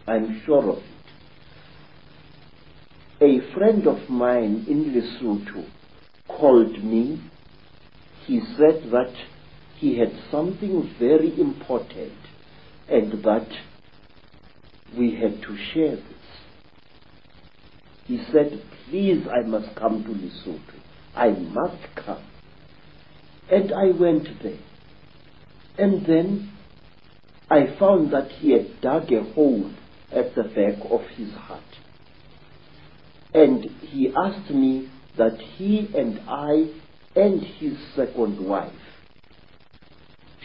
I'm sure of it. A friend of mine in Lesotho called me. He said that he had something very important and that we had to share this. He said, please, I must come to Lesotho. I must come. And I went there. And then I found that he had dug a hole at the back of his hut. And he asked me that he and I and his second wife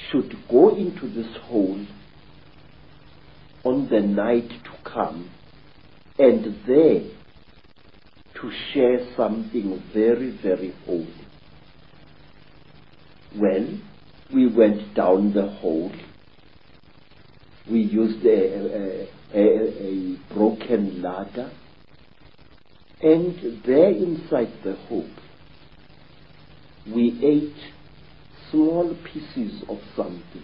should go into this hole on the night to come and there to share something very, very holy. Well, we went down the hole. We used a broken ladder, and there inside the hole we ate small pieces of something.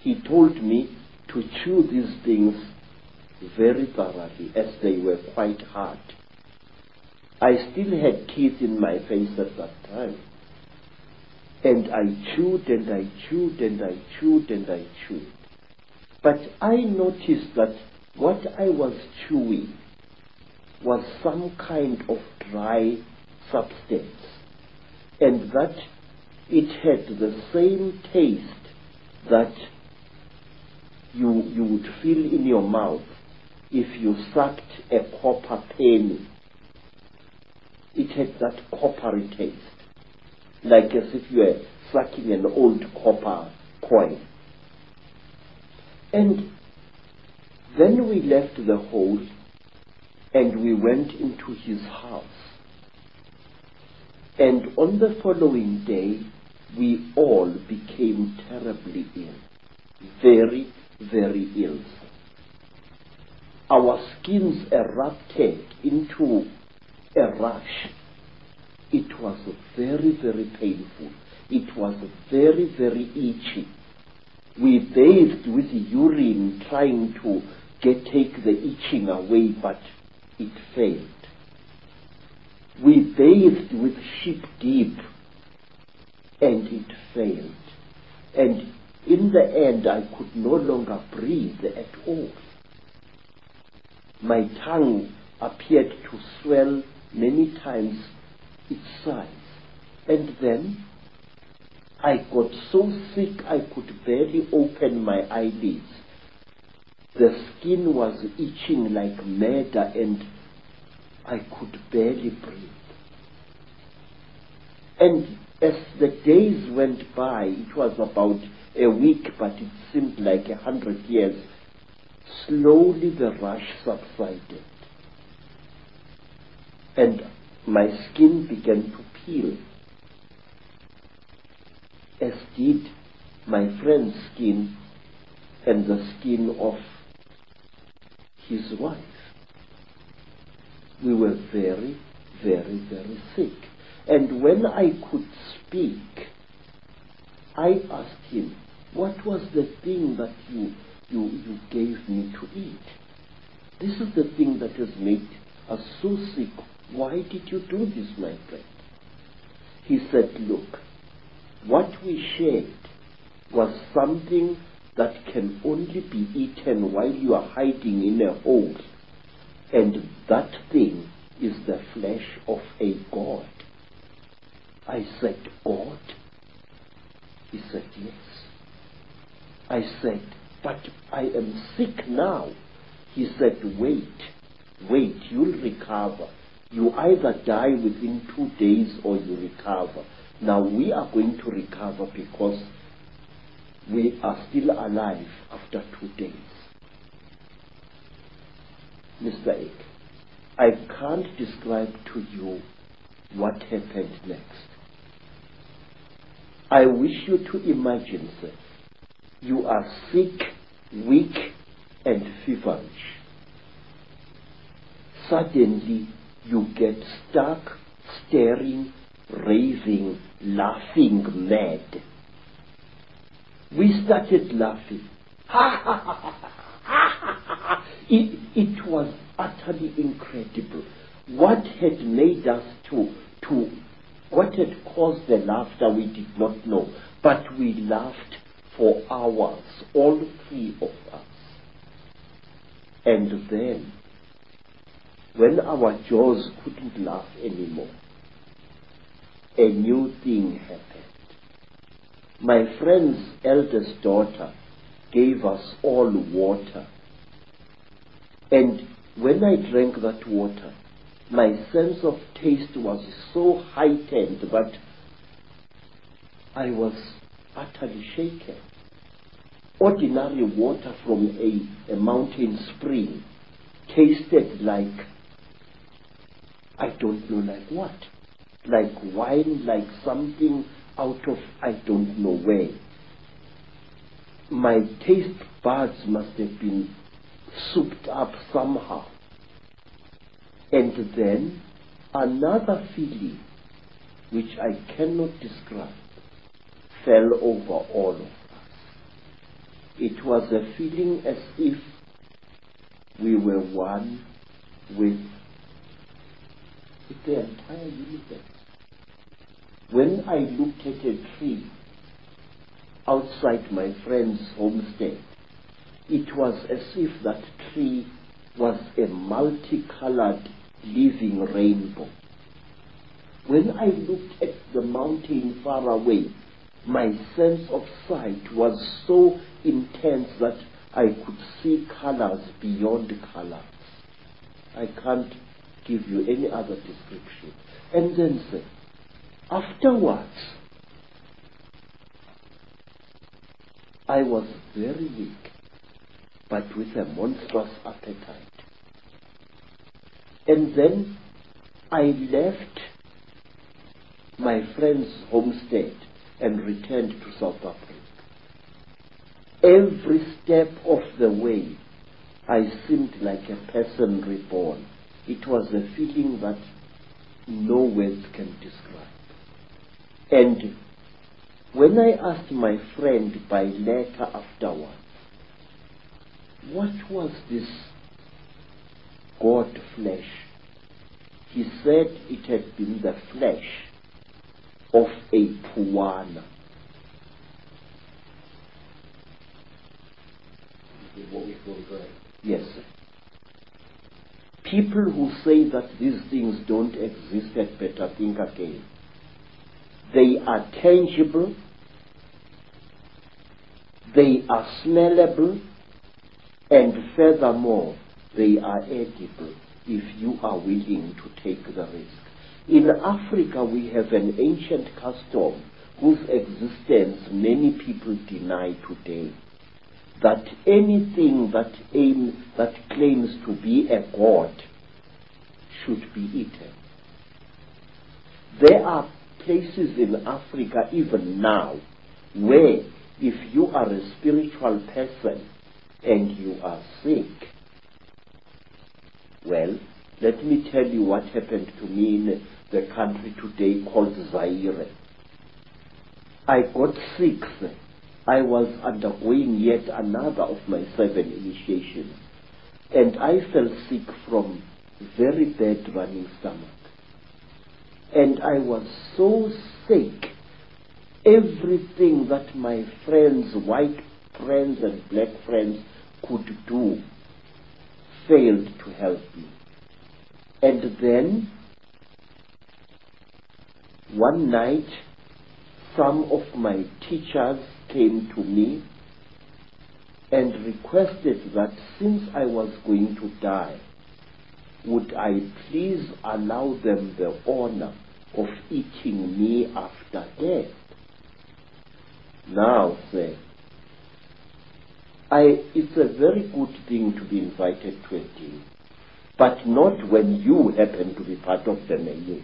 He told me to chew these things very thoroughly, as they were quite hard. I still had teeth in my face at that time. And I chewed and I chewed and I chewed and I chewed. But I noticed that what I was chewing was some kind of dry substance, and that it had the same taste that you would feel in your mouth if you sucked a copper penny. It had that coppery taste, like as if you were sucking an old copper coin. And then we left the hole and we went into his house. And on the following day, we all became terribly ill. Very, very ill. Our skins erupted into a rash. It was very, very painful. It was very, very itchy. We bathed with urine trying to take the itching away, but it failed. We bathed with sheep dip, and it failed. And in the end, I could no longer breathe at all. My tongue appeared to swell many times its size. And then I got so sick I could barely open my eyelids. The skin was itching like mad and I could barely breathe. And as the days went by, it was about a week, but it seemed like 100 years, slowly the rash subsided. And my skin began to peel, as did my friend's skin and the skin of his wife. We were very, very, very sick. And when I could speak, I asked him, what was the thing that you gave me to eat? This is the thing that has made us so sick. Why did you do this, my friend? He said, look, what we shared was something that can only be eaten while you are hiding in a hole. And that thing is the flesh of a god. I said, God? He said, yes. I said, but I am sick now. He said, wait, you'll recover. You either die within 2 days or you recover. Now we are going to recover because we are still alive after 2 days. Mr. Icke, I can't describe to you what happened next. I wish you to imagine, sir, you are sick, weak, and feverish. Suddenly, you get stuck, staring, raving, laughing mad. We started laughing. Ha ha ha ha ha. It was utterly incredible. What had made us what had caused the laughter we did not know, but we laughed for hours, all three of us. And then, when our jaws couldn't laugh anymore, a new thing happened. My friend's eldest daughter gave us all water. And when I drank that water, my sense of taste was so heightened that I was utterly shaken. Ordinary water from a mountain spring tasted like, I don't know like what, like wine, like something out of I don't know where. My taste buds must have been souped up somehow. And then another feeling, which I cannot describe, fell over all of us. It was a feeling as if we were one with the entire universe. When I looked at a tree outside my friend's homestead, it was as if that tree was a multicolored living rainbow. When I looked at the mountain far away, my sense of sight was so intense that I could see colors beyond colors. I can't give you any other description. And then say, afterwards, I was very weak, but with a monstrous appetite. And then I left my friend's homestead and returned to South Africa. Every step of the way, I seemed like a person reborn. It was a feeling that no words can describe. And when I asked my friend by letter afterwards, what was this God flesh? He said it had been the flesh of a puana. What we call grave. Yes, sir. People who say that these things don't exist had better think again. They are tangible, they are smellable, and furthermore, they are edible if you are willing to take the risk. In Africa, we have an ancient custom whose existence many people deny today, that anything that claims to be a god should be eaten. There are places in Africa even now where if you are a spiritual person and you are sick, well, let me tell you what happened to me in the country today called Zaire. I got sick. I was undergoing yet another of my 7 initiations, and I fell sick from very bad running stomach. And I was so sick, everything that my friends, white friends and black friends, could do failed to help me. And then, one night, some of my teachers came to me and requested that since I was going to die, would I please allow them the honor of eating me after death? Now, sir, it's a very good thing to be invited to a dinner, but not when you happen to be part of the menu.